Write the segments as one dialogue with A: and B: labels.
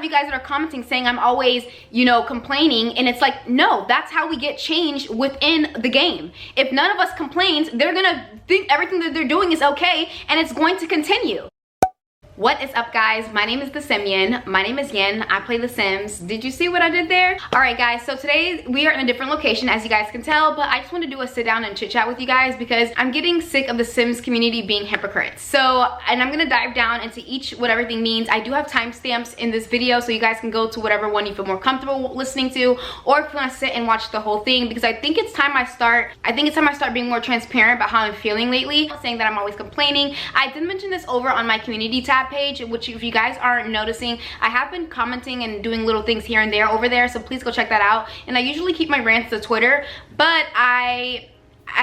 A: you guys that are commenting saying I'm always, you know, complaining, and it's like, no, that's how we get change within the game. If none of us complains, they're gonna think everything that they're doing is okay, and it's going to continue. What is up, guys? My name is the Simian. My name is Yin. I play The Sims. Did you see what I did there? All right, guys, so today we are in a different location, as you guys can tell, but I just want to do a sit down and chit chat with you guys because I'm getting sick of the Sims community being hypocrites. So, and I'm gonna dive down into what everything means. I do have timestamps in this video, so you guys can go to whatever one you feel more comfortable listening to, or if you want to sit and watch the whole thing, because I think it's time I start being more transparent about how I'm feeling lately. I'm saying that I'm always complaining. I did mention this over on my community tab page, which if you guys aren't noticing, I have been commenting and doing little things here and there over there, so please go check that out. And I usually keep my rants to Twitter, but I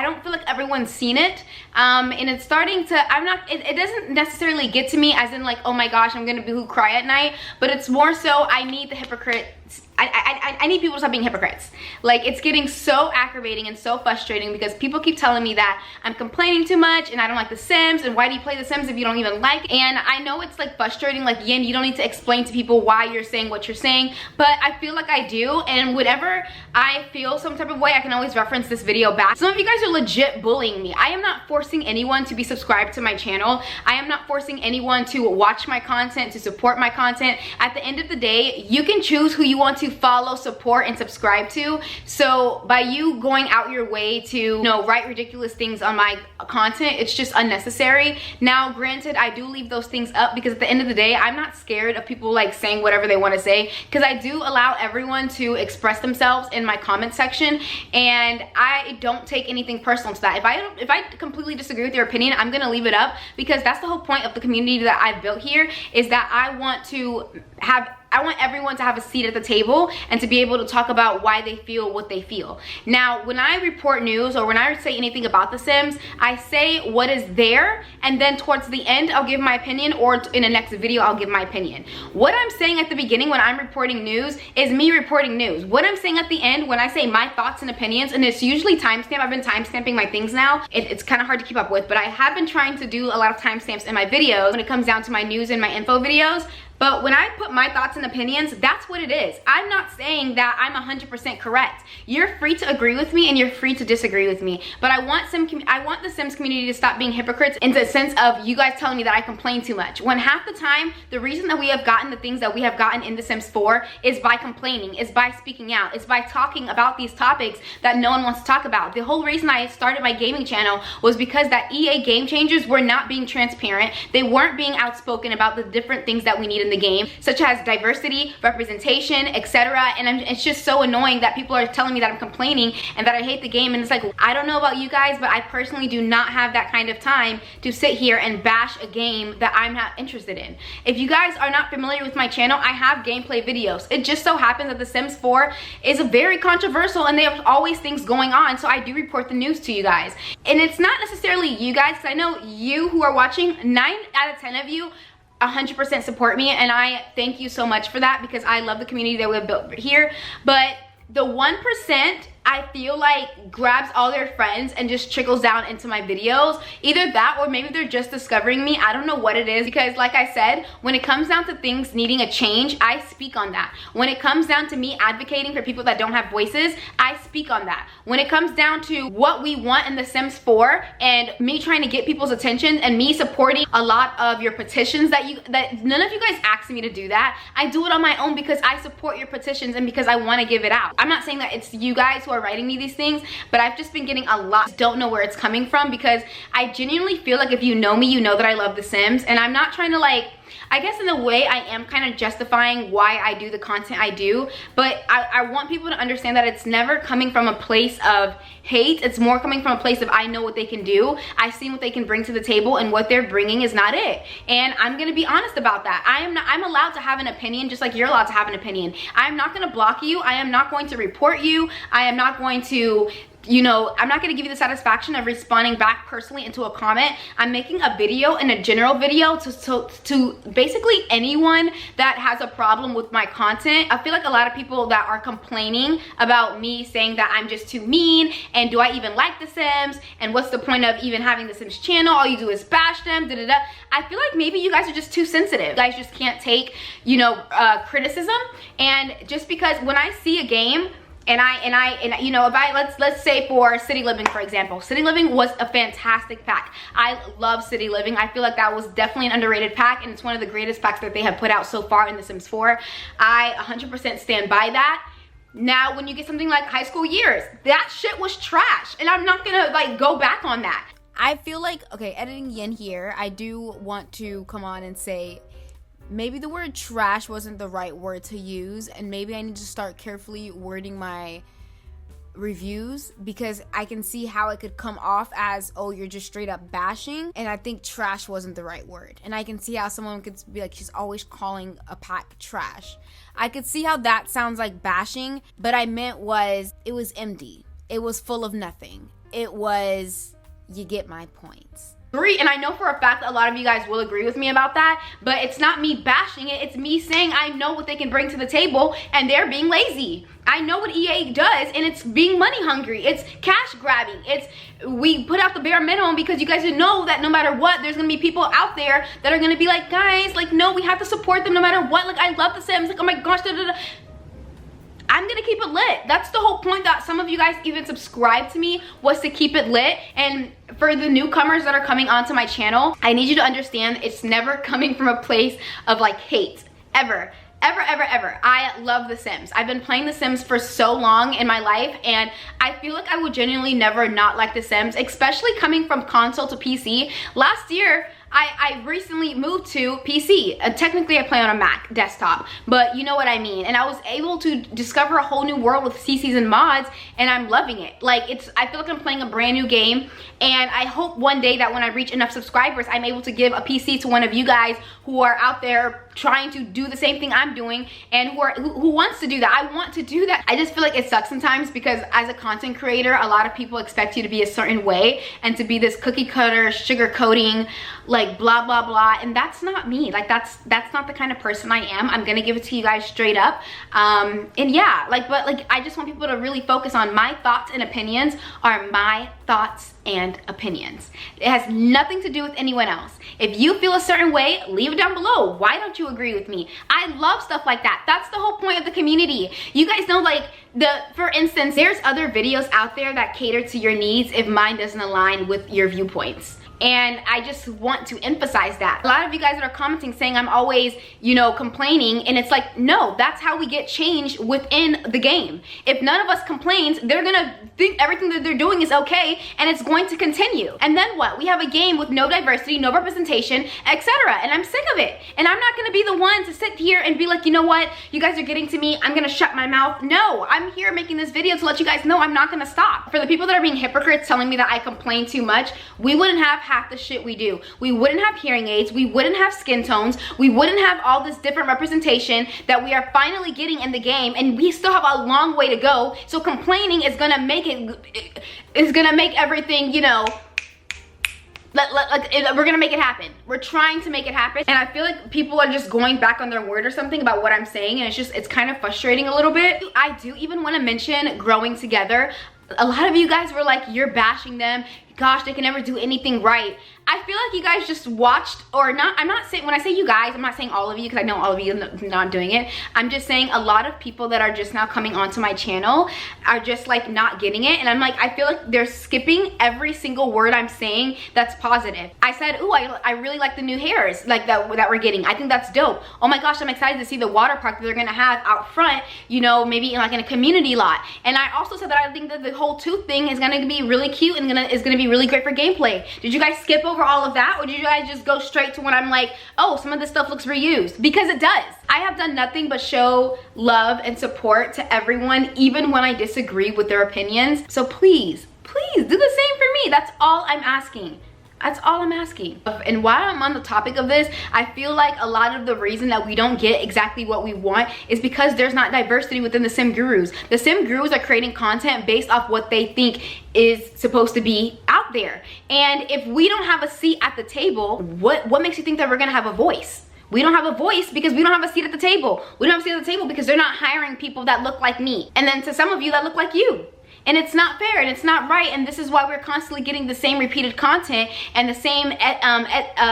A: don't feel like everyone's seen it, and it's starting to, it doesn't necessarily get to me as in like, oh my gosh, I'm gonna boohoo cry at night, but it's more so I need the hypocrites. I need people to stop being hypocrites. Like, it's getting so aggravating and so frustrating because people keep telling me that I'm complaining too much and I don't like The Sims, and why do you play The Sims if you don't even like it? And I know it's like frustrating, like, Yin, you don't need to explain to people why you're saying what you're saying, but I feel like I do, and whenever I feel some type of way, I can always reference this video back. Some of you guys are legit bullying me. I am not forcing anyone to be subscribed to my channel. I am not forcing anyone to watch my content, to support my content. At the end of the day, you can choose who you want to follow, support, and subscribe to. So by you going out your way to, you know, write ridiculous things on my content, it's just unnecessary. Now, granted, I do leave those things up because at the end of the day, I'm not scared of people like saying whatever they want to say, because I do allow everyone to express themselves in my comment section, and I don't take anything personal to that. If I completely disagree with your opinion, I'm gonna leave it up, because that's the whole point of the community that I've built here, is that I want everyone to have a seat at the table and to be able to talk about why they feel what they feel. Now, when I report news or when I say anything about The Sims, I say what is there, and then towards the end, I'll give my opinion, or in the next video, I'll give my opinion. What I'm saying at the beginning when I'm reporting news is me reporting news. What I'm saying at the end when I say my thoughts and opinions, and it's usually timestamped, I've been timestamping my things now. It's kind of hard to keep up with, but I have been trying to do a lot of timestamps in my videos when it comes down to my news and my info videos. But when I put my thoughts and opinions, that's what it is. I'm not saying that I'm 100% correct. You're free to agree with me and you're free to disagree with me. But I want the Sims community to stop being hypocrites in the sense of you guys telling me that I complain too much. When half the time, the reason that we have gotten the things that we have gotten in The Sims 4 is by complaining, is by speaking out, is by talking about these topics that no one wants to talk about. The whole reason I started my gaming channel was because that EA Game Changers were not being transparent. They weren't being outspoken about the different things that we need in the game, such as diversity, representation, etc. And it's just so annoying that people are telling me that I'm complaining and that I hate the game. And it's like, I don't know about you guys, but I personally do not have that kind of time to sit here and bash a game that I'm not interested in. If you guys are not familiar with my channel, I have gameplay videos. It just so happens that The Sims 4 is very controversial and they have always things going on, so I do report the news to you guys. And it's not necessarily you guys, because I know you who are watching, 9 out of 10 of you 100% support me, and I thank you so much for that, because I love the community that we've built here. But the 1%, I feel like, grabs all their friends and just trickles down into my videos. Either that, or maybe they're just discovering me. I don't know what it is, because like I said, when it comes down to things needing a change, I speak on that. When it comes down to me advocating for people that don't have voices, I speak on that. When it comes down to what we want in The Sims 4 and me trying to get people's attention and me supporting a lot of your petitions that none of you guys asked me to do that. I do it on my own because I support your petitions and because I want to give it out. I'm not saying that it's you guys who are writing me these things, but I've just been getting a lot. Don't know where it's coming from, because I genuinely feel like if you know me, you know that I love The Sims, and I'm not trying to, like, I guess in a way I am kind of justifying why I do the content I do, but I want people to understand that it's never coming from a place of hate. It's more coming from a place of I know what they can do, I've seen what they can bring to the table, and what they're bringing is not it. And I'm gonna be honest about that. I'm allowed to have an opinion just like you're allowed to have an opinion. I'm not gonna block you. I am not going to report you. I am not going to you know, I'm not gonna give you the satisfaction of responding back personally into a comment. I'm making a video and a general video to basically anyone that has a problem with my content. I feel like a lot of people that are complaining about me saying that I'm just too mean, and do I even like The Sims, and what's the point of even having The Sims channel? All you do is bash them, da da da. I feel like maybe you guys are just too sensitive. You guys just can't take, you know, criticism. And just because when I see a game, and you know, if I let's say for City Living, for example, City Living was a fantastic pack. I love City Living. I feel like that was definitely an underrated pack, and it's one of the greatest packs that they have put out so far in The Sims 4. I 100% stand by that. Now, when you get something like High School Years, that shit was trash, and I'm not gonna like go back on that.
B: I feel like, okay, editing in here, I do want to come on and say, maybe the word trash wasn't the right word to use, and maybe I need to start carefully wording my reviews, because I can see how it could come off as, oh, you're just straight up bashing, and I think trash wasn't the right word. And I can see how someone could be like, she's always calling a pack trash. I could see how that sounds like bashing, but I meant was, it was empty. It was full of nothing. It was, you get my points.
A: And I know for a fact that a lot of you guys will agree with me about that, but it's not me bashing it, it's me saying I know what they can bring to the table, and they're being lazy. I know what EA does, and it's being money hungry, it's cash grabbing, it's we put out the bare minimum because you guys know that no matter what, there's gonna be people out there that are gonna be like, guys, like, no, we have to support them no matter what, like, I love The Sims, like, oh my gosh, da, da, da. I'm gonna keep it lit. That's the whole point that some of you guys even subscribe to me, was to keep it lit. And for the newcomers that are coming onto my channel, I need you to understand it's never coming from a place of like hate, ever. Ever, ever, ever. I love The Sims. I've been playing The Sims for so long in my life, and I feel like I would genuinely never not like The Sims, especially coming from console to PC. Last year, I recently moved to PC. Technically, I play on a Mac desktop, but you know what I mean. And I was able to discover a whole new world with CCs and mods, and I'm loving it. Like, I feel like I'm playing a brand new game, and I hope one day that when I reach enough subscribers, I'm able to give a PC to one of you guys who are out there trying to do the same thing I'm doing, and who wants to do that. I want to do that. I just feel like it sucks sometimes, because as a content creator, a lot of people expect you to be a certain way and to be this cookie cutter, sugar coating, like blah blah blah, and that's not me. Like, that's not the kind of person I am. I'm gonna give it to you guys straight up. And yeah, like, but like, I just want people to really focus on my thoughts and opinions are my thoughts and opinions. It has nothing to do with anyone else. If you feel a certain way, leave it down below. Why don't you agree with me? I love stuff like that. That's the whole point of the community. You guys know, like, for instance, there's other videos out there that cater to your needs if mine doesn't align with your viewpoints. And I just want to emphasize that. A lot of you guys that are commenting saying I'm always, you know, complaining, and it's like, no, that's how we get change within the game. If none of us complains, they're gonna think everything that they're doing is okay, and it's going to continue. And then what? We have a game with no diversity, no representation, etc. And I'm sick of it. And I'm not gonna be the one to sit here and be like, you know what? You guys are getting to me, I'm gonna shut my mouth. No, I'm here making this video to let you guys know I'm not gonna stop. For the people that are being hypocrites telling me that I complain too much, we wouldn't have half the shit we do. We wouldn't have hearing aids, we wouldn't have skin tones, we wouldn't have all this different representation that we are finally getting in the game, and we still have a long way to go. So complaining is gonna make everything, you know, we're gonna make it happen. We're trying to make it happen, and I feel like people are just going back on their word or something about what I'm saying, and it's kind of frustrating a little bit. I do even want to mention growing together. A lot of you guys were like, you're bashing them, gosh, they can never do anything right. I feel like you guys just watched, or not, I'm not saying, when I say you guys, I'm not saying all of you, because I know all of you are not doing it. I'm just saying a lot of people that are just now coming onto my channel are just like not getting it. And I'm like, I feel like they're skipping every single word I'm saying that's positive. I said, ooh, I really like the new hairs like that we're getting. I think that's dope. Oh my gosh, I'm excited to see the water park that they're gonna have out front, you know, maybe like in a community lot. And I also said that I think that the whole tooth thing is gonna be really cute and is gonna be really great for gameplay. Did you guys skip over all of that, or did you guys just go straight to when I'm like, oh, some of this stuff looks reused? Because it does. I have done nothing but show love and support to everyone, even when I disagree with their opinions. So please, please do the same for me. That's all I'm asking. That's all I'm asking. And while I'm on the topic of this, I feel like a lot of the reason that we don't get exactly what we want is because there's not diversity within the sim gurus. The sim gurus are creating content based off what they think is supposed to be out there. And if we don't have a seat at the table, what makes you think that we're gonna have a voice? We don't have a voice because we don't have a seat at the table. We don't have a seat at the table because they're not hiring people that look like me. And then to some of you that look like you. And it's not fair and it's not right, and this is why we're constantly getting the same repeated content and the same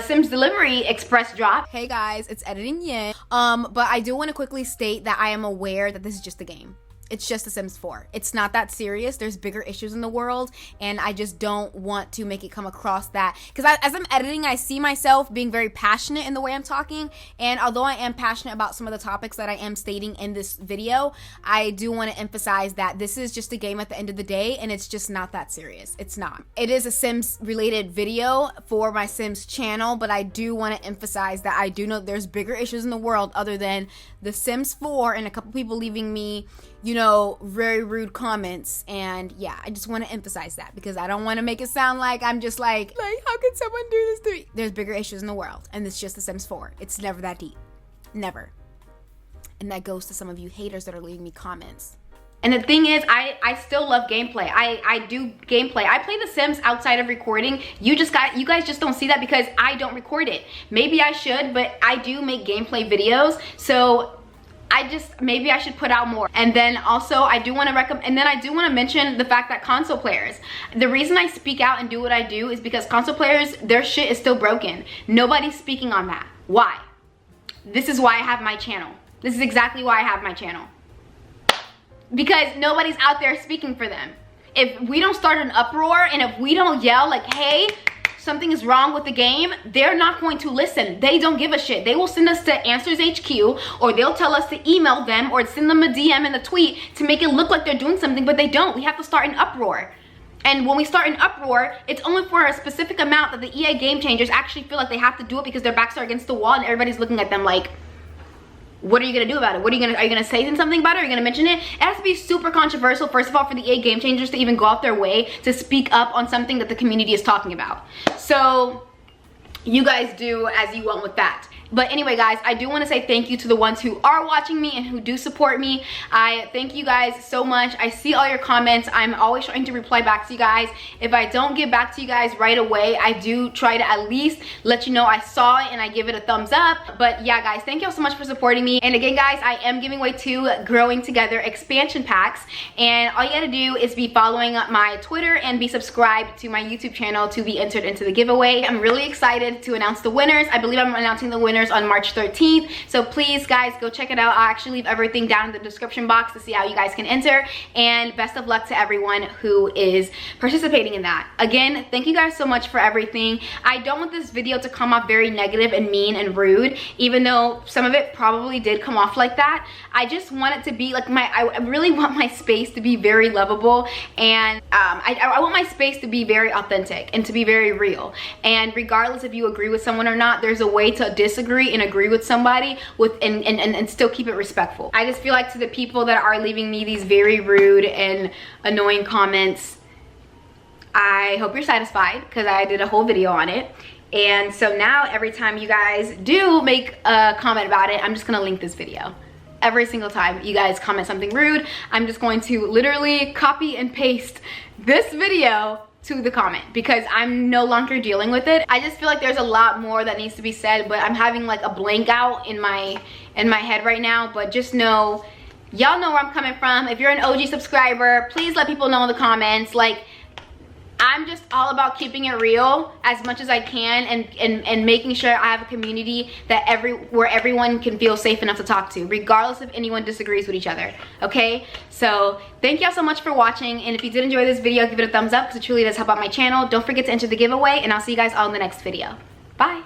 A: Sims Delivery Express drop.
B: Hey guys, it's Editing Yin. But I do want to quickly state that I am aware that this is just a game. It's just The Sims 4. It's not that serious. There's bigger issues in the world, and I just don't want to make it come across that. Because as I'm editing, I see myself being very passionate in the way I'm talking, and although I am passionate about some of the topics that I am stating in this video, I do want to emphasize that this is just a game at the end of the day, and it's just not that serious. It's not. It is a Sims related video for my Sims channel, but I do want to emphasize that I do know there's bigger issues in the world other than The Sims 4 and a couple people leaving me, you know, very rude comments. And yeah, I just want to emphasize that because I don't want to make it sound like I'm just like how can someone do this to me? There's bigger issues in the world, and it's just The Sims 4. It's never that deep. Never. And that goes to some of you haters that are leaving me comments.
A: And the thing is, I still love gameplay. I do gameplay. I play The Sims outside of recording. You guys just don't see that because I don't record it. Maybe I should, but I do make gameplay videos. So maybe I should put out more. And then also I do want to recommend, and then I do want to mention the fact that console players, the reason I speak out and do what I do is because console players, their shit is still broken. Nobody's speaking on that. Why? This is why I have my channel. This is exactly why I have my channel. Because nobody's out there speaking for them. If we don't start an uproar and if we don't yell like, hey, something is wrong with the game, they're not going to listen. They don't give a shit. They will send us to Answers HQ, or they'll tell us to email them or send them a DM in the tweet to make it look like they're doing something, but they don't. We have to start an uproar. And when we start an uproar, it's only for a specific amount that the EA Game Changers actually feel like they have to do it because their backs are against the wall and everybody's looking at them like, what are you gonna do about it? Are you gonna say something about it? Are you gonna mention it? It has to be super controversial, first of all, for the EA Game Changers to even go out their way to speak up on something that the community is talking about. So you guys do as you want with that. But anyway, guys, I do want to say thank you to the ones who are watching me and who do support me. I thank you guys so much. I see all your comments. I'm always trying to reply back to you guys. If I don't get back to you guys right away, I do try to at least let you know I saw it and I give it a thumbs up. But yeah, guys, thank you all so much for supporting me. And again, guys, I am giving away 2 Growing Together expansion packs. And all you gotta do is be following my Twitter and be subscribed to my YouTube channel to be entered into the giveaway. I'm really excited to announce the winners. I believe I'm announcing the winners on March 13th. So please, guys, go check it out. I'll actually leave everything down in the description box to see how you guys can enter. And best of luck to everyone who is participating in that. Again, thank you guys so much for everything. I don't want this video to come off very negative and mean and rude, even though some of it probably did come off like that. I just want it to be like I really want my space to be very lovable, and I want my space to be very authentic and to be very real. And regardless if you agree with someone or not, there's a way to disagree and agree with somebody and still keep it respectful. I just feel like to the people that are leaving me these very rude and annoying comments, I hope you're satisfied because I did a whole video on it. And so now every time you guys do make a comment about it, I'm just gonna link this video. Every single time you guys comment something rude, I'm just going to literally copy and paste this video to the comment because I'm no longer dealing with it. I just feel like there's a lot more that needs to be said, but I'm having like a blank out in my head right now. But just know, y'all know where I'm coming from. If you're an OG subscriber, please let people know in the comments. Like, I'm just all about keeping it real as much as I can and making sure I have a community that where everyone can feel safe enough to talk to, regardless if anyone disagrees with each other, okay? So thank y'all so much for watching, and if you did enjoy this video, give it a thumbs up because it truly does help out my channel. Don't forget to enter the giveaway, and I'll see you guys all in the next video. Bye.